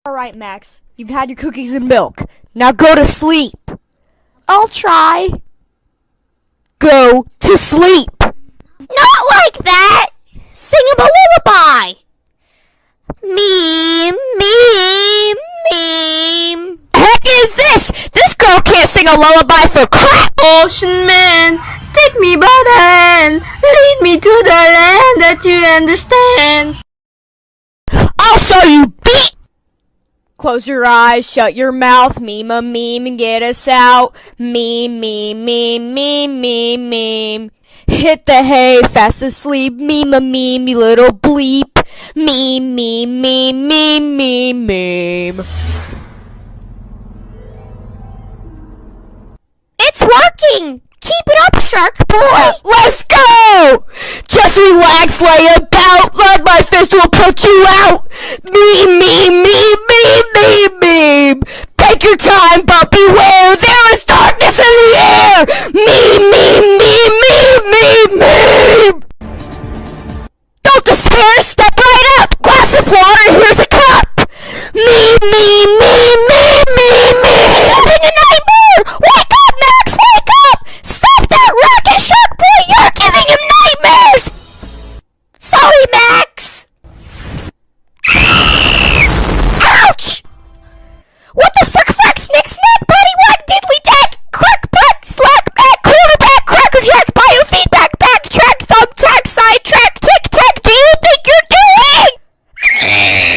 Alright, Max. You've had your cookies and milk. Now go to sleep. I'll try. Go to sleep. Not like that. Sing him a lullaby. Meme, meme, meme. Heck is this? This girl can't sing a lullaby for crap. Ocean man, take me by the hand. Lead me to the land that you understand. I'll show you, beat. Close your eyes, shut your mouth, meme a meme and get us out. Meme, meme, meme, meme, meme, meme. Hit the hay, fast asleep, meme a meme, you little bleep. Meme, meme, meme, meme, meme, meme. It's working. Keep it up, shark boy. Let's go! Just relax, lay about, like my fist will put you out. Meme, meme, meme,